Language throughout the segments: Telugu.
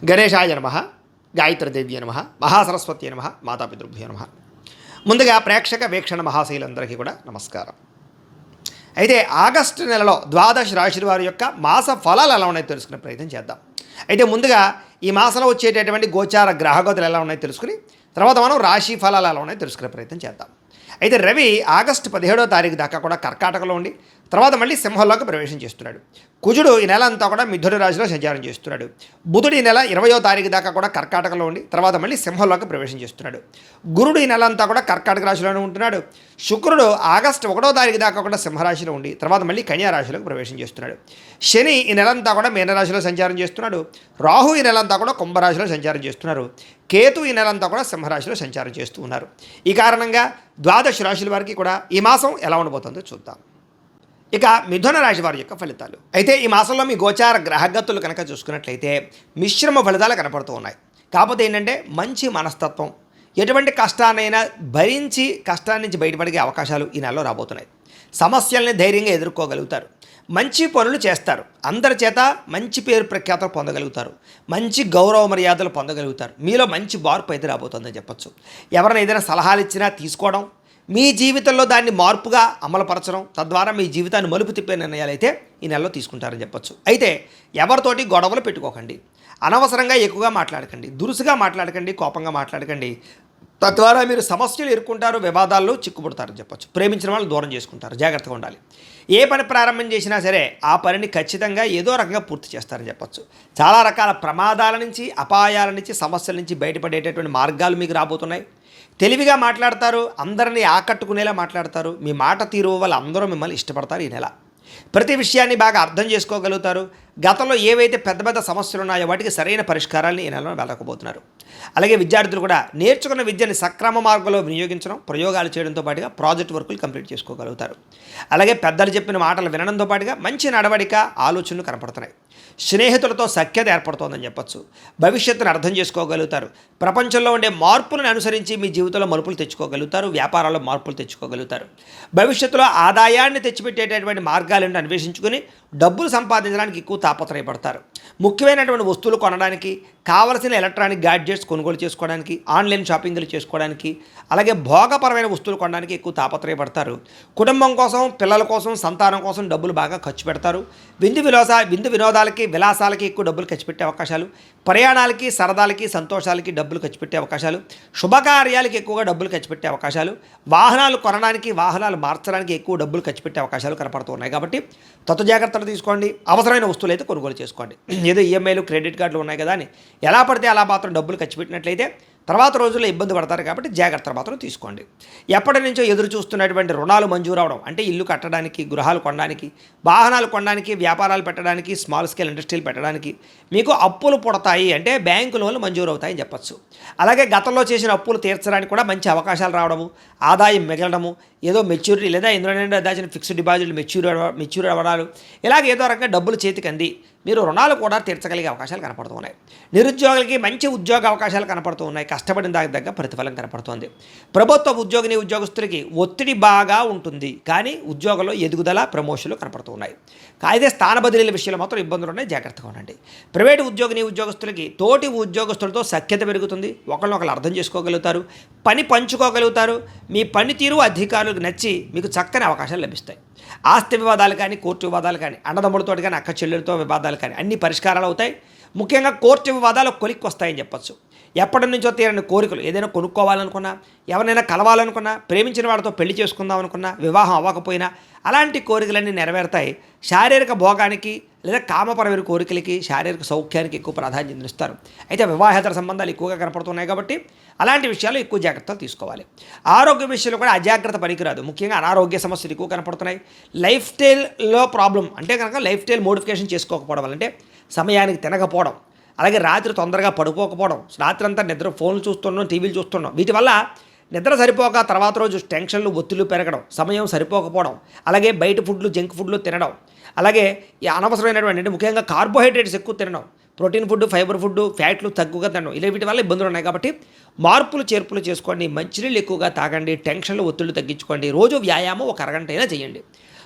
గణేశాయ నమః, గాయత్రీదేవ్య నమః, మహాసరస్వతి నమః, మాతాపితృభ్యో నమః. ముందుగా ప్రేక్షక వీక్షణ మహాశైలందరికీ కూడా నమస్కారం. అయితే ఆగస్టు నెలలో ద్వాదశ రాశి వారి యొక్క మాస ఫలాలు ఎలా ఉన్నాయో తెలుసుకునే ప్రయత్నం చేద్దాం. అయితే ముందుగా ఈ మాసంలో వచ్చేటటువంటి గోచార గ్రహగతులు ఎలా ఉన్నాయో తెలుసుకుని తర్వాత మనం రాశి ఫలాలు ఎలా ఉన్నాయో తెలుసుకునే ప్రయత్నం చేద్దాం. అయితే రవి ఆగస్టు 17వ తారీఖు దాకా కూడా కర్కాటకలో ఉండి తర్వాత మళ్ళీ సింహంలోకి ప్రవేశం చేస్తున్నాడు. కుజుడు ఈ నెల అంతా కూడా మిథున రాశిలో సంచారం చేస్తున్నాడు. బుధుడు ఈ నెల 20వ తారీఖు దాకా కూడా కర్కాటకలో ఉండి తర్వాత మళ్ళీ సింహంలోకి ప్రవేశం చేస్తున్నాడు. గురుడు ఈ నెల అంతా కూడా కర్కాటక రాశిలోనే ఉంటున్నాడు. శుక్రుడు ఆగస్టు 1వ తారీఖు దాకా కూడా సింహరాశిలో ఉండి తర్వాత మళ్ళీ కన్యా రాశిలోకి ప్రవేశం చేస్తున్నాడు. శని ఈ నెలంతా కూడా మీనరాశిలో సంచారం చేస్తున్నాడు. రాహు ఈ నెలంతా కూడా కుంభరాశిలో సంచారం చేస్తున్నారు. కేతు ఈ నెలంతా కూడా సింహరాశిలో సంచారం చేస్తూ ఉన్నారు. ఈ కారణంగా ద్వాదశ రాశుల వారికి కూడా ఈ మాసం ఎలా ఉండబోతుందో చూద్దాం. ఇక మిథున రాశి వారి యొక్క ఫలితాలు. అయితే ఈ మాసంలో మీ గోచార గ్రహగతులు కనుక చూసుకున్నట్లయితే మిశ్రమ ఫలితాలు కనపడుతూ ఉన్నాయి. కాకపోతే ఏంటంటే మంచి మనస్తత్వం, ఎటువంటి కష్టాన్నైనా భరించి కష్టాన్ని నుంచి బయటపడే అవకాశాలు ఈ నెలలో రాబోతున్నాయి. సమస్యల్ని ధైర్యంగా ఎదుర్కోగలుగుతారు. మంచి పనులు చేస్తారు. అందరి చేత మంచి పేరు ప్రఖ్యాతలు పొందగలుగుతారు. మంచి గౌరవ మర్యాదలు పొందగలుగుతారు. మీలో మంచి మార్పు అయితే రాబోతుందని చెప్పచ్చు. ఎవరైనా ఏదైనా సలహాలు ఇచ్చినా తీసుకోవడం, మీ జీవితంలో దాన్ని మార్పుగా అమలుపరచడం, తద్వారా మీ జీవితాన్ని మలుపు తిప్పే నిర్ణయాలు అయితే ఈ నెలలో తీసుకుంటారని చెప్పచ్చు. అయితే ఎవరితోటి గొడవలు పెట్టుకోకండి, అనవసరంగా ఎక్కువగా మాట్లాడకండి, దురుసుగా మాట్లాడకండి, కోపంగా మాట్లాడకండి. తద్వారా మీరు సమస్యలు ఎదుర్కొంటారు, వివాదాల్లో చిక్కుపడతారని చెప్పచ్చు. ప్రేమించిన వాళ్ళు దూరం చేసుకుంటారు. జాగ్రత్తగా ఉండాలి. ఏ పని ప్రారంభం చేసినా సరే ఆ పనిని ఖచ్చితంగా ఏదో రకంగా పూర్తి చేస్తారని చెప్పచ్చు. చాలా రకాల ప్రమాదాల నుంచి, అపాయాల నుంచి, సమస్యల నుంచి బయటపడేటటువంటి మార్గాలు మీకు రాబోతున్నాయి. తెలివిగా మాట్లాడతారు, అందరినీ ఆకట్టుకునేలా మాట్లాడతారు. మీ మాట తీరు వల్ల అందరూ మిమ్మల్ని ఇష్టపడతారు ఈ నెల. ప్రతి విషయాన్ని బాగా అర్థం చేసుకోగలుగుతారు. గతంలో ఏవైతే పెద్ద పెద్ద సమస్యలు ఉన్నాయో వాటికి సరైన పరిష్కారాన్ని ఈ నెలలో వెళ్ళకపోతున్నారు. అలాగే విద్యార్థులు కూడా నేర్చుకున్న విద్యని సక్రమ మార్గంలో వినియోగించడం, ప్రయోగాలు చేయడంతో పాటుగా ప్రాజెక్ట్ వర్కులు కంప్లీట్ చేసుకోగలుగుతారు. అలాగే పెద్దలు చెప్పిన మాటలు వినడంతో పాటుగా మంచి నడవడిక, ఆలోచనలు కనపడుతున్నాయి. స్నేహితులతో సఖ్యత ఏర్పడుతోందని చెప్పచ్చు. భవిష్యత్తును అర్థం చేసుకోగలుగుతారు. ప్రపంచంలో ఉండే మార్పులను అనుసరించి మీ జీవితంలో మలుపులు తెచ్చుకోగలుగుతారు. వ్యాపారాల్లో మార్పులు తెచ్చుకోగలుగుతారు. భవిష్యత్తులో ఆదాయాన్ని తెచ్చిపెట్టేటటువంటి మార్గాలను అన్వేషించుకుని డబ్బులు సంపాదించడానికి ఎక్కువ తాపత్రయపడతారు. ముఖ్యమైనటువంటి వస్తువులు కొనడానికి, కావలసిన ఎలక్ట్రానిక్ గ్యాడ్జెట్స్ కొనుగోలు చేసుకోవడానికి, ఆన్లైన్ షాపింగ్లు చేసుకోవడానికి, అలాగే భోగపరమైన వస్తువులు కొనడానికి ఎక్కువ తాపత్రయపడతారు. కుటుంబం కోసం, పిల్లల కోసం, సంతానం కోసం డబ్బులు బాగా ఖర్చు పెడతారు. విందు వినోదాలకి, విలాసాలకి ఎక్కువ డబ్బులు ఖర్చు పెట్టే అవకాశాలు, ప్రయాణాలకి, సరదాలకి, సంతోషాలకి డబ్బులు ఖర్చు పెట్టే అవకాశాలు, శుభకార్యాలకి ఎక్కువగా డబ్బులు ఖర్చు పెట్టే అవకాశాలు, వాహనాలు కొనడానికి, వాహనాలు మార్చడానికి ఎక్కువ డబ్బులు ఖర్చు పెట్టే అవకాశాలు కనపడుతున్నాయి. కాబట్టి తత్వ జాగ్రత్తలు తీసుకోండి. అవసరమైన వస్తువులు అయితే కొనుగోలు చేసుకోండి. ఏదో ఈఎంఐలు, క్రెడిట్ కార్డులు ఉన్నాయి కదా అని ఎలా పడితే అలా మాత్రం డబ్బులు ఖర్చు పెట్టినట్లయితే తర్వాత రోజుల్లో ఇబ్బంది పడతారు. కాబట్టి జాగ్రత్తలు మాత్రం తీసుకోండి. ఎప్పటి నుంచో ఎదురు చూస్తున్నటువంటి రుణాలు మంజూరు అవడం, అంటే ఇల్లు కట్టడానికి, గృహాలు కొనడానికి, వాహనాలు కొనడానికి, వ్యాపారాలు పెట్టడానికి, స్మాల్ స్కేల్ ఇండస్ట్రీలు పెట్టడానికి మీకు అప్పులు పుడతాయి. అంటే బ్యాంకు లోన్లు మంజూరు అవుతాయని చెప్పచ్చు. అలాగే గతంలో చేసిన అప్పులు తీర్చడానికి కూడా మంచి అవకాశాలు రావడము, ఆదాయం మిగలడము, ఏదో మెచ్యూరిటీ లేదా ఎందుకంటే దాచిన ఫిక్స్డ్ డిపాజిట్లు మెచ్యూర్ అవ్వడాలు, ఇలాగ ఏదో రకంగా డబ్బులు చేతికి అంది మీరు రుణాలు కూడా తీర్చగలిగే అవకాశాలు కనపడుతున్నాయి. నిరుద్యోగులకి మంచి ఉద్యోగ అవకాశాలు కనపడుతూ ఉన్నాయి. కష్టపడిన దానికి దగ్గర ప్రతిఫలం కనపడుతోంది. ప్రభుత్వ ఉద్యోగస్తులకి ఒత్తిడి బాగా ఉంటుంది, కానీ ఉద్యోగంలో ఎదుగుదల, ప్రమోషన్లు కనపడుతూ ఉన్నాయి. అయితే స్థాన బదిలీల విషయంలో మాత్రం ఇబ్బందులు ఉన్నాయి. జాగ్రత్తగా ఉండండి. ప్రైవేటు ఉద్యోగస్తులకి తోటి ఉద్యోగస్తులతో సఖ్యత పెరుగుతుంది. ఒకరినొకరు అర్థం చేసుకోగలుగుతారు, పని పంచుకోగలుగుతారు. మీ పనితీరు అధికారులకు నచ్చి మీకు చక్కని అవకాశాలు లభిస్తాయి. ఆస్తి వివాదాలు కానీ, కోర్టు వివాదాలు కానీ, అన్నదమ్ములతో కానీ, అక్క చెల్లెలతో వివాదాలు కానీ అన్ని పరిష్కారాలు అవుతాయి. ముఖ్యంగా కోర్టు వివాదాలు కొలిక్కి వస్తాయని చెప్పచ్చు. ఎప్పటి నుంచో తీరని కోరికలు, ఏదైనా కొనుక్కోవాలనుకున్నా, ఎవరైనా కలవాలనుకున్నా, ప్రేమించిన వాడితో పెళ్లి చేసుకుందాం అనుకున్నా, వివాహం అవ్వకపోయినా అలాంటి కోరికలన్నీ నెరవేరుతాయి. శారీరక భోగానికి లేదా కామపరమైన కోరికలకి, శారీరక సౌఖ్యానికి ఎక్కువ ప్రాధాన్యత ఇస్తారు. అయితే వివాహేతర సంబంధాలు ఎక్కువగా కనపడుతున్నాయి. కాబట్టి అలాంటి విషయాల్లో ఎక్కువ జాగ్రత్తలు తీసుకోవాలి. ఆరోగ్య విషయంలో కూడా అజాగ్రత్త పనికిరాదు. ముఖ్యంగా అనారోగ్య సమస్యలు ఎక్కువ కనపడుతున్నాయి. లైఫ్ స్టైల్లో ప్రాబ్లం అంటే కనుక లైఫ్ స్టైల్ మోడిఫికేషన్ చేసుకోకపోవడం వల్ల, అంటే సమయానికి తినకపోవడం, అలాగే రాత్రి తొందరగా పడుకోకపోవడం, రాత్రి అంతా నిద్ర ఫోన్లు చూస్తున్నాం, టీవీలు చూస్తున్నాం, వీటి వల్ల నిద్ర సరిపోక తర్వాత రోజు టెన్షన్లు, ఒత్తిళ్లు పెరగడం, సమయం సరిపోకపోవడం, అలాగే బయట ఫుడ్లు, జంక్ ఫుడ్లు తినడం, అలాగే ఈ అనవసరమైనటువంటి అంటే ముఖ్యంగా కార్బోహైడ్రేట్స్ ఎక్కువ తినడం, ప్రోటీన్ ఫుడ్, ఫైబర్ ఫుడ్, ఫ్యాట్లు తక్కువగా తినడం, ఇలా వీటి వల్ల ఇబ్బందులు ఉన్నాయి. కాబట్టి మార్పులు చేర్పులు చేసుకోండి. మంచినీళ్ళు ఎక్కువగా తాగండి. టెన్షన్లు, ఒత్తిళ్లు తగ్గించుకోండి. రోజు వ్యాయామం ఒక అరగంట అయినా చేయండి.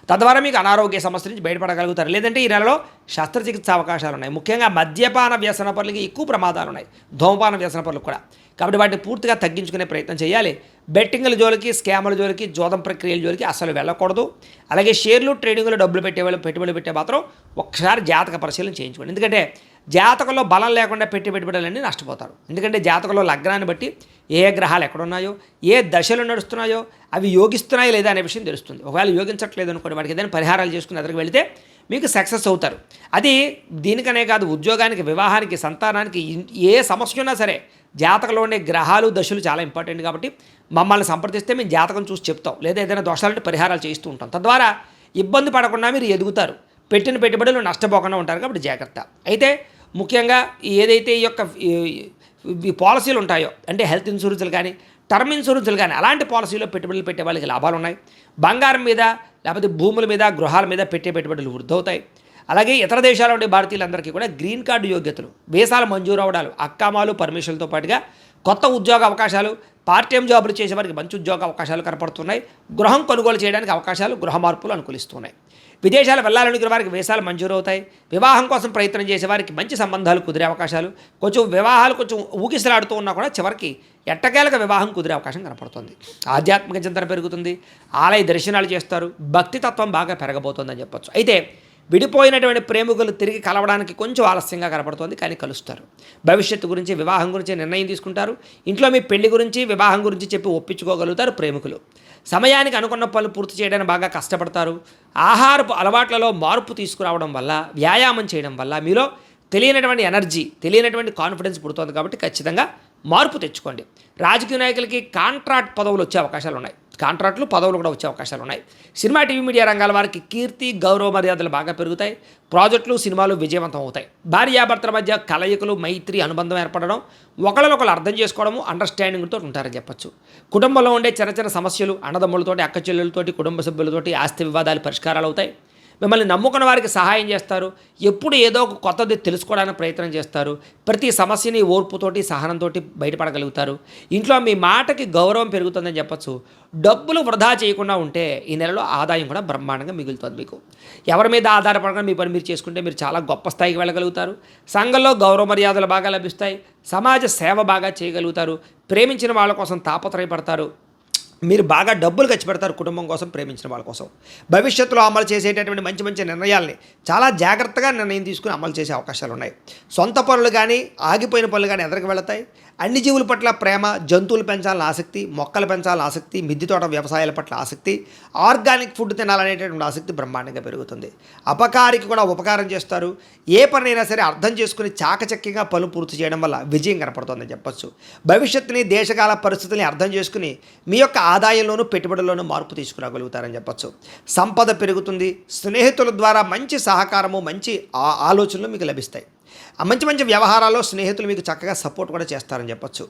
తద్వారా మీకు అనారోగ్య సమస్య నుంచి బయటపడగలుగుతారు. లేదంటే ఈ నెలలో శస్త్రచికిత్స అవకాశాలు ఉన్నాయి. ముఖ్యంగా మద్యపాన వ్యసన పనులకి ఎక్కువ ప్రమాదాలు ఉన్నాయి, ధూమపాన వ్యసన పనులకు కూడా. కాబట్టి వాటిని పూర్తిగా తగ్గించుకునే ప్రయత్నం చేయాలి. బెట్టింగ్ల జోలికి, స్కాముల జోలికి, జోదం ప్రక్రియల జోలికి అసలు వెళ్ళకూడదు. అలాగే షేర్లు, ట్రేడింగ్లో డబ్బులు పెట్టేవాళ్ళు, పెట్టుబడులు పెట్టే మాత్రం ఒక్కసారి జాతక పరిశీలన చేయించుకోండి. ఎందుకంటే జాతకంలో బలం లేకుండా పెట్టుబడులన్నీ నష్టపోతారు. ఎందుకంటే జాతకంలో లగ్నాన్ని బట్టి ఏ గ్రహాలు ఎక్కడున్నాయో, ఏ దశలు నడుస్తున్నాయో, అవి యోగిస్తున్నాయో లేదా అనే విషయం తెలుస్తుంది. ఒకవేళ యోగించట్లేదు అనుకోండి, వాటికి ఏదైనా పరిహారాలు చేసుకుని ఎదురుకు వెళితే మీకు సక్సెస్ అవుతారు. అది దీనికనే కాదు, ఉద్యోగానికి, వివాహానికి, సంతానానికి ఏ సమస్య ఉన్నా సరే జాతకంలో ఉండే గ్రహాలు, దశలు చాలా ఇంపార్టెంట్. కాబట్టి మమ్మల్ని సంప్రదిస్తే మేము జాతకం చూసి చెప్తాం, లేదా ఏదైనా దోషాలంటే పరిహారాలు చేస్తూ ఉంటాం. తద్వారా ఇబ్బంది పడకుండా మీరు ఎదుగుతారు, పెట్టిన పెట్టుబడులు నష్టపోకుండా ఉంటారు. కాబట్టి జాగ్రత్త. అయితే ముఖ్యంగా ఏదైతే ఈ యొక్క ఈ పాలసీలు ఉంటాయో, అంటే హెల్త్ ఇన్సూరెన్స్లు కానీ, టర్మ్ ఇన్సూరెన్స్లు కానీ, అలాంటి పాలసీలో పెట్టుబడులు పెట్టే వాళ్ళకి లాభాలు ఉన్నాయి. బంగారం మీద, లేకపోతే భూముల మీద, గృహాల మీద పెట్టే పెట్టుబడులు వృద్ధి అవుతాయి. అలాగే ఇతర దేశాల్లో ఉండే భారతీయులందరికీ కూడా గ్రీన్ కార్డు యోగ్యతలు, వీసాలు మంజూరు అవడాలు, అక్కామాలు, పర్మిషన్లతో పాటుగా కొత్త ఉద్యోగ అవకాశాలు, పార్ట్ టైం జాబులు చేసే వారికి మంచి ఉద్యోగ అవకాశాలు కనపడుతున్నాయి. గృహం కొనుగోలు చేయడానికి అవకాశాలు, గృహ మార్పులు అనుకూలిస్తున్నాయి. విదేశాలు వెళ్ళాలనుకునే వారికి వీసాలు మంజూరు అవుతాయి. వివాహం కోసం ప్రయత్నం చేసే వారికి మంచి సంబంధాలు కుదిరే అవకాశాలు, వివాహాలు కొంచెం ఊగిసలాడుతూ ఉన్నా కూడా చివరికి ఎట్టకేలకు వివాహం కుదిరే అవకాశం కనపడుతుంది. ఆధ్యాత్మిక చింతన పెరుగుతుంది, ఆలయ దర్శనాలు చేస్తారు, భక్తి తత్వం బాగా పెరగబోతుందని చెప్పొచ్చు. అయితే విడిపోయినటువంటి ప్రేమికులు తిరిగి కలవడానికి కొంచెం ఆలస్యంగా కనపడుతుంది, కానీ కలుస్తారు. భవిష్యత్తు గురించి, వివాహం గురించి నిర్ణయం తీసుకుంటారు. ఇంట్లో మీ పెళ్లి గురించి, వివాహం గురించి చెప్పి ఒప్పించుకోగలుగుతారు ప్రేమికులు. సమయానికి అనుకున్న పనులు పూర్తి చేయడానికి బాగా కష్టపడతారు. ఆహారపు అలవాట్లలో మార్పు తీసుకురావడం వల్ల, వ్యాయామం చేయడం వల్ల మీలో తెలియనటువంటి ఎనర్జీ, తెలియనటువంటి కాన్ఫిడెన్స్ పుడుతుంది. కాబట్టి ఖచ్చితంగా మార్పు తెచ్చుకోండి. రాజకీయ నాయకులకి కాంట్రాక్ట్ పదవులు వచ్చే అవకాశాలు ఉన్నాయి, కాంట్రాక్టులు, పదవులు కూడా వచ్చే అవకాశాలు ఉన్నాయి. సినిమా, టీవీ, మీడియా రంగాల వారికి కీర్తి, గౌరవ మర్యాదలు బాగా పెరుగుతాయి. ప్రాజెక్టులు, సినిమాలు విజయవంతం అవుతాయి. భార్యాభర్తల మధ్య కలయికలు, మైత్రి, అనుబంధం ఏర్పడడం, ఒకళ్ళనొకళ్ళు అర్థం చేసుకోవడము, అండర్స్టాండింగ్తో ఉంటారని చెప్పచ్చు. కుటుంబంలో ఉండే చిన్న చిన్న సమస్యలు, అన్నదమ్ములతోటి, అక్క చెల్లెలతోటి, కుటుంబ సభ్యులతోటి ఆస్తి వివాదాలు పరిష్కారాలు అవుతాయి. మిమ్మల్ని నమ్ముకున్న వారికి సహాయం చేస్తారు. ఎప్పుడు ఏదో ఒక కొత్తది తెలుసుకోవడానికి ప్రయత్నం చేస్తారు. ప్రతి సమస్యని ఓర్పుతోటి, సహనంతో బయటపడగలుగుతారు. ఇంట్లో మీ మాటకి గౌరవం పెరుగుతుందని చెప్పచ్చు. డబ్బులు వృధా చేయకుండా ఉంటే ఈ నెలలో ఆదాయం కూడా బ్రహ్మాండంగా మిగులుతుంది మీకు. ఎవరి మీద ఆధారపడకుండా మీ పని మీరు చేసుకుంటే మీరు చాలా గొప్ప స్థాయికి వెళ్ళగలుగుతారు. సంఘంలో గౌరవ మర్యాదలు బాగా లభిస్తాయి. సమాజ సేవ బాగా చేయగలుగుతారు. ప్రేమించిన వాళ్ళ కోసం తాపత్రయపడతారు. మీరు బాగా డబ్బులు ఖర్చు పెడతారు కుటుంబం కోసం, ప్రేమించిన వాళ్ళ కోసం. భవిష్యత్తులో అమలు చేసేటటువంటి మంచి మంచి నిర్ణయాల్ని చాలా జాగ్రత్తగా నిర్ణయం తీసుకుని అమలు చేసే అవకాశాలు ఉన్నాయి. సొంత పనులు కానీ, ఆగిపోయిన పనులు కానీ ఎదరికి వెళతాయి. అన్ని జీవుల పట్ల ప్రేమ, జంతువులు పెంచాలని ఆసక్తి, మొక్కలు పెంచాలని ఆసక్తి, మిద్దె తోట వ్యవసాయాల పట్ల ఆసక్తి, ఆర్గానిక్ ఫుడ్ తినాలనేటటువంటి ఆసక్తి బ్రహ్మాండంగా పెరుగుతుంది. అపకారికి కూడా ఉపకారం చేస్తారు. ఏ పనైనా సరే అర్థం చేసుకుని చాకచక్యంగా పనులు పూర్తి చేయడం వల్ల విజయం కనపడుతుందని చెప్పొచ్చు. భవిష్యత్తుని, దేశకాల పరిస్థితుల్ని అర్థం చేసుకుని మీ యొక్క ఆదాయంలోనూ, పెట్టుబడుల్లోనూ మార్పు తీసుకురాగలుగుతారని చెప్పొచ్చు. సంపద పెరుగుతుంది. స్నేహితుల ద్వారా మంచి సహకారము, మంచి ఆలోచనలు మీకు లభిస్తాయి. మంచి మంచి వ్యవహారాల్లో స్నేహితులు మీకు చక్కగా సపోర్ట్ కూడా చేస్తారని చెప్పొచ్చు.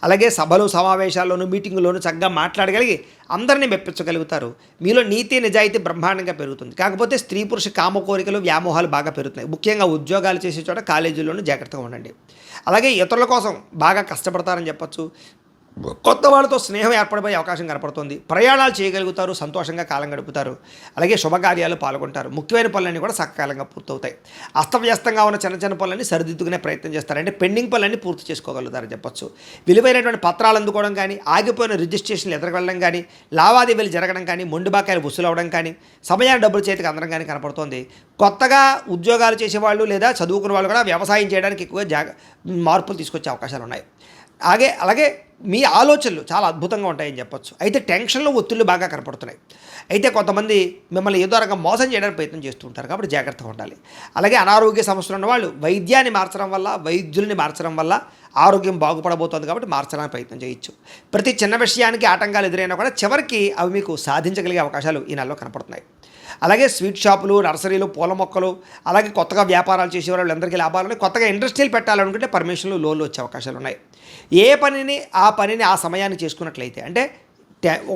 అలాగే సభలు, సమావేశాల్లోనూ, మీటింగుల్లోనూ చక్కగా మాట్లాడగలిగి అందరినీ మెప్పించగలుగుతారు. మీలో నీతి, నిజాయితీ బ్రహ్మాండంగా పెరుగుతుంది. కాకపోతే స్త్రీ పురుష కామ కోరికలు, వ్యామోహాలు బాగా పెరుగుతున్నాయి. ముఖ్యంగా ఉద్యోగాలు చేసే చోట, కాలేజీల్లోనూ జాగ్రత్తగా ఉండండి. అలాగే ఇతరుల కోసం బాగా కష్టపడతారని చెప్పొచ్చు. కొత్త వాళ్ళతో స్నేహం ఏర్పడిపోయే అవకాశం కనపడుతుంది. ప్రయాణాలు చేయగలుగుతారు, సంతోషంగా కాలం గడుపుతారు. అలాగే శుభకార్యాలు పాల్గొంటారు. ముఖ్యమైన పనులన్నీ కూడా సకాలంగా పూర్తవుతాయి. అస్తవ్యస్తంగా ఉన్న చిన్న చిన్న పనులన్నీ సరిదిద్దుకునే ప్రయత్నం చేస్తారు. అంటే పెండింగ్ పనులన్నీ పూర్తి చేసుకోగలుగుతారని చెప్పొచ్చు. విలువైనటువంటి పత్రాలు అందుకోవడం కానీ, ఆగిపోయిన రిజిస్ట్రేషన్లు ఎదురగలడం కానీ, లావాదేవీలు జరగడం కానీ, మొండిబాకాయలు వసూలు అవ్వడం కానీ, సమయాన్ని డబ్బులు చేతికి అందడం కానీ కనపడుతోంది. కొత్తగా ఉద్యోగాలు చేసేవాళ్ళు లేదా చదువుకున్న వాళ్ళు కూడా వ్యవసాయం చేయడానికి ఎక్కువగా మార్పులు తీసుకొచ్చే అవకాశాలు ఉన్నాయి. అలాగే మీ ఆలోచనలు చాలా అద్భుతంగా ఉంటాయని చెప్పొచ్చు. అయితే టెన్షన్లు, ఒత్తిళ్లు బాగా కనపడుతున్నాయి. అయితే కొంతమంది మిమ్మల్ని ఏదో రకంగా మోసం చేయడానికి ప్రయత్నం చేస్తూ ఉంటారు. కాబట్టి జాగ్రత్తగా ఉండాలి. అలాగే అనారోగ్య సమస్యలు ఉన్న వాళ్ళు వైద్యాన్ని మార్చడం వల్ల, వైద్యుల్ని మార్చడం వల్ల ఆరోగ్యం బాగుపడబోతోంది. కాబట్టి మార్చడానికి ప్రయత్నం చేయొచ్చు. ప్రతి చిన్న విషయానికి ఆటంకాలు ఎదురైనా కూడా చివరికి అవి మీకు సాధించగలిగే అవకాశాలు ఈ నెలలో కనపడుతున్నాయి. అలాగే స్వీట్ షాపులు, నర్సరీలు, పూల మొక్కలు, అలాగే కొత్తగా వ్యాపారాలు చేసేవాళ్ళు అందరికీ లాభాలు ఉన్నాయి. కొత్తగా ఇండస్ట్రీలు పెట్టాలనుకుంటే పర్మిషన్లు, లోన్లు వచ్చే అవకాశాలు ఉన్నాయి. ఏ పనిని ఆ సమయాన్ని చేసుకున్నట్లయితే, అంటే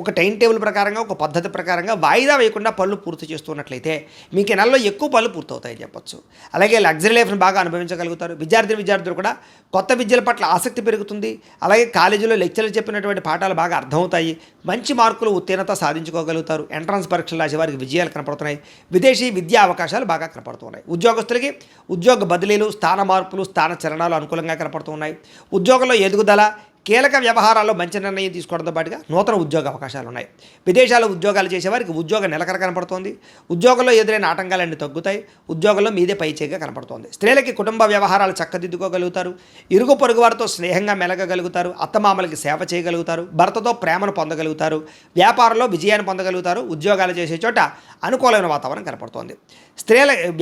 ఒక టైం టేబుల్ ప్రకారంగా, ఒక పద్ధతి ప్రకారంగా వాయిదా వేయకుండా పనులు పూర్తి చేస్తున్నట్లయితే మీకు ఈ నెలలో ఎక్కువ పనులు పూర్తవుతాయని చెప్పొచ్చు. అలాగే లగ్జరీ లైఫ్ని బాగా అనుభవించగలుగుతారు. విద్యార్థులు కూడా కొత్త విద్యల పట్ల ఆసక్తి పెరుగుతుంది. అలాగే కాలేజీలో లెక్చర్లు చెప్పినటువంటి పాఠాలు బాగా అర్థమవుతాయి. మంచి మార్కులు, ఉత్తీర్ణత సాధించుకోగలుగుతారు. ఎంట్రన్స్ పరీక్షలు రాసే వారికి విజయాలు కనపడుతున్నాయి. విదేశీ విద్యా అవకాశాలు బాగా కనపడుతున్నాయి. ఉద్యోగస్తులకి ఉద్యోగ బదిలీలు, స్థాన మార్పులు, స్థాన చలనాలు అనుకూలంగా కనపడుతున్నాయి. ఉద్యోగంలో ఎదుగుదల, కీలక వ్యవహారాల్లో మంచి నిర్ణయం తీసుకోవడంతో పాటుగా నూతన ఉద్యోగ అవకాశాలు ఉన్నాయి. విదేశాల్లో ఉద్యోగాలు చేసేవారికి ఉద్యోగ నిలకడ కనపడుతోంది. ఉద్యోగంలో ఎదురైన ఆటంకాలన్నీ తగ్గుతాయి. ఉద్యోగంలో మీదే పైచేగా కనపడుతోంది. స్త్రీలకి కుటుంబ వ్యవహారాలు చక్కదిద్దుకోగలుగుతారు. ఇరుగు పొరుగు వారితో స్నేహంగా మెలగగలుగుతారు. అత్తమామలకి సేవ చేయగలుగుతారు. భర్తతో ప్రేమను పొందగలుగుతారు. వ్యాపారంలో విజయాన్ని పొందగలుగుతారు. ఉద్యోగాలు చేసే చోట అనుకూలమైన వాతావరణం కనపడుతోంది.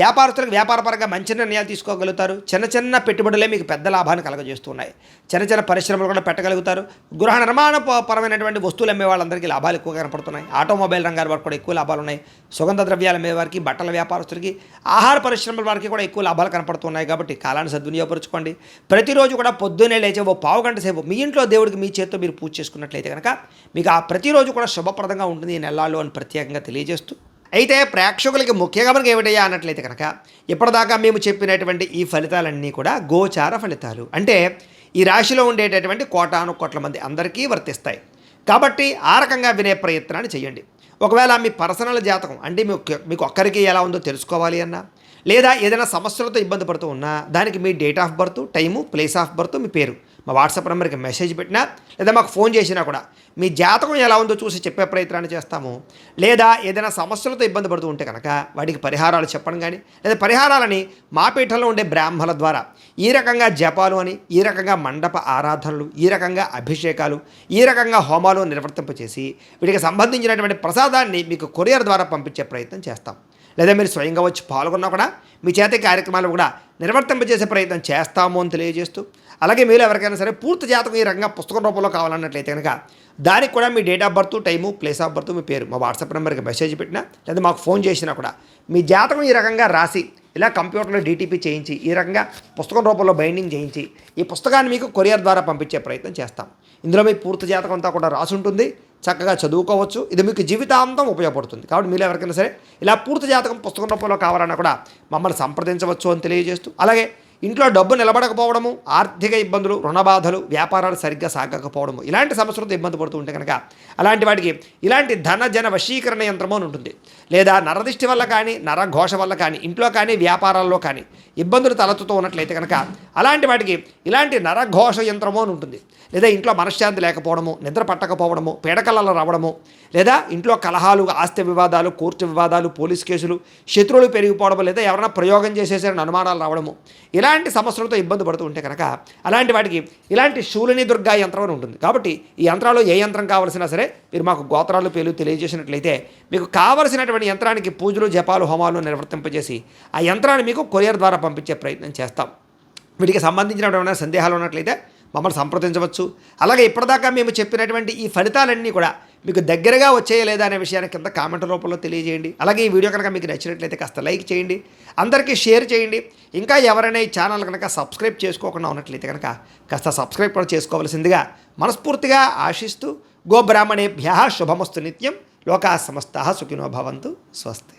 వ్యాపారస్తులకు వ్యాపారపరంగా మంచి నిర్ణయాలు తీసుకోగలుగుతారు. చిన్న పెట్టుబడులే మీకు పెద్ద లాభాన్ని కలగజేస్తున్నాయి. చిన్న పరిశ్రమలు కూడా పెట్టగలుగుతారు. గృహ నిర్మాణ పరమైనటువంటి వస్తువులు అమ్మే వాళ్ళందరికీ లాభాలు ఎక్కువ కనపడుతున్నాయి. ఆటోమొబైల్ రంగాల వారికి కూడా ఎక్కువ లాభాలు ఉన్నాయి. సుగంధ ద్రవ్యాలు అమ్మే వారికి, బట్టల వ్యాపారస్తులకి, ఆహార పరిశ్రమల వారికి కూడా ఎక్కువ లాభాలు కనపడుతున్నాయి. కాబట్టి కాలాన్ని సద్వినియోగపరచుకోండి. ప్రతిరోజు కూడా పొద్దున్నే లేచే ఓ పావు గంట సేపు మీ ఇంట్లో దేవుడికి మీ చేతితో మీరు పూజ చేసుకున్నట్లయితే కనుక మీకు ఆ ప్రతిరోజు కూడా శుభప్రదంగా ఉంటుంది ఈ నెలల్లో అని ప్రత్యేకంగా తెలియజేస్తూ, అయితే ప్రేక్షకులకి ముఖ్యంగా మనకి ఏమిటయ్యా అన్నట్లయితే కనుక ఇప్పటిదాకా మేము చెప్పినటువంటి ఈ ఫలితాలన్నీ కూడా గోచార ఫలితాలు. అంటే ఈ రాశిలో ఉండేటటువంటి కోటాను కోట్ల మంది అందరికీ వర్తిస్తాయి. కాబట్టి ఆ రకంగా వినే ప్రయత్నాన్ని చేయండి. ఒకవేళ మీ పర్సనల్ జాతకం అంటే మీకు ఒక్కరికి ఎలా ఉందో తెలుసుకోవాలి అన్నా, లేదా ఏదైనా సమస్యలతో ఇబ్బంది పడుతూ ఉన్నా దానికి మీ date of birth, time, place of birth, మీ పేరు మా వాట్సాప్ నెంబర్కి మెసేజ్ పెట్టినా లేదా మాకు ఫోన్ చేసినా కూడా మీ జాతకం ఎలా ఉందో చూసి చెప్పే ప్రయత్నాన్ని చేస్తాము. లేదా ఏదైనా సమస్యలతో ఇబ్బంది పడుతూ ఉంటే కనుక వాటికి పరిహారాలు చెప్పడం కానీ, లేదా పరిహారాలని మా పీఠంలో ఉండే బ్రాహ్మణుల ద్వారా ఈ రకంగా జపాలు అని, ఈ రకంగా మండప ఆరాధనలు, ఈ రకంగా అభిషేకాలు, ఈ రకంగా హోమాలు నిర్వర్తింపచేసి వీటికి సంబంధించినటువంటి ప్రసాదాన్ని మీకు కొరియర్ ద్వారా పంపించే ప్రయత్నం చేస్తాం. లేదా మీరు స్వయంగా వచ్చి పాల్గొన్నా కూడా మీ చేతి కార్యక్రమాలు కూడా నిర్వర్తింపజేసే ప్రయత్నం చేస్తాము అని తెలియజేస్తూ, అలాగే మీరు ఎవరికైనా సరే పూర్తి జాతకం ఈ రకంగా పుస్తకం రూపంలో కావాలన్నట్లయితే కనుక దానికి కూడా మీ date of birth, time, place of birth, మీ పేరు మా వాట్సాప్ నెంబర్కి మెసేజ్ పెట్టినా లేదా మాకు ఫోన్ చేసినా కూడా మీ జాతకం ఈ రకంగా రాసి ఇలా కంప్యూటర్లో డీటీపీ చేయించి ఈ రకంగా పుస్తకం రూపంలో బైండింగ్ చేయించి ఈ పుస్తకాన్ని మీకు కొరియర్ ద్వారా పంపించే ప్రయత్నం చేస్తాం. ఇందులో మీ పూర్తి జాతకం అంతా కూడా రాసి ఉంటుంది. చక్కగా చదువుకోవచ్చు. ఇది మీకు జీవితాంతం ఉపయోగపడుతుంది. కాబట్టి మీరు ఎవరికైనా సరే ఇలా పూర్తి జాతకం పుస్తకం రూపంలో కావాలన్నా కూడా మమ్మల్ని సంప్రదించవచ్చు అని తెలియజేస్తూ, అలాగే ఇంట్లో డబ్బు నిలబడకపోవడము, ఆర్థిక ఇబ్బందులు, రుణ బాధలు, వ్యాపారాలు సరిగ్గా సాగకపోవడము, ఇలాంటి సమస్యలతో ఇబ్బంది పడుతూ ఉంటే కనుక అలాంటి వాటికి ఇలాంటి ధన వశీకరణ యంత్రము అని ఉంటుంది. లేదా నరదిష్టి వల్ల కానీ, నరఘోష వల్ల కానీ, ఇంట్లో కానీ వ్యాపారాల్లో కానీ ఇబ్బందులు తలెత్తుతూ ఉన్నట్లయితే కనుక అలాంటి వాటికి ఇలాంటి నరఘోష యంత్రము అని ఉంటుంది. లేదా ఇంట్లో మనశ్శాంతి లేకపోవడము, నిద్ర పట్టకపోవడము, పీడకలలు రావడము, లేదా ఇంట్లో కలహాలు, ఆస్తి వివాదాలు, కోర్టు వివాదాలు, పోలీస్ కేసులు, శత్రువులు పెరిగిపోవడము, లేదా ఎవరైనా ప్రయోగం చేసేసారని అనుమానాలు రావడము, ఇలాంటి సమస్యలతో ఇబ్బంది పడుతూ ఉంటే కనుక అలాంటి వాటికి ఇలాంటి శూలిని దుర్గా యంత్రం అని ఉంటుంది. కాబట్టి ఈ యంత్రాల్లో ఏ యంత్రం కావాల్సినా సరే మీరు మాకు గోత్రాలు పేర్లు తెలియజేసినట్లయితే మీకు కావలసినటువంటి యంత్రానికి పూజలు, జపాలు, హోమాలు నిర్వర్తింపజేసి ఆ యంత్రాన్ని మీకు కొరియర్ ద్వారా పంపించే ప్రయత్నం చేస్తాం. వీటికి సంబంధించినటువంటి సందేహాలు ఉన్నట్లయితే మమ్మల్ని సంప్రదించవచ్చు. అలాగే ఇప్పటిదాకా మేము చెప్పినటువంటి ఈ ఫలితాలన్నీ కూడా మీకు దగ్గరగా వచ్చేయా లేదా అనే విషయాన్ని కింద కామెంట్ రూపంలో తెలియజేయండి. అలాగే ఈ వీడియో కనుక మీకు నచ్చినట్లయితే కాస్త లైక్ చేయండి, అందరికీ షేర్ చేయండి. ఇంకా ఎవరైనా ఈ ఛానల్ కనుక సబ్స్క్రైబ్ చేసుకోకుండా ఉన్నట్లయితే కనుక కాస్త సబ్స్క్రైబ్ కూడా చేసుకోవాల్సిందిగా మనస్ఫూర్తిగా ఆశిస్తూ, గోబ్రాహ్మణేభ్యః శుభమస్తు నిత్యం, లోకాః సమస్తాః సుఖినో భవంతు. స్వస్తి.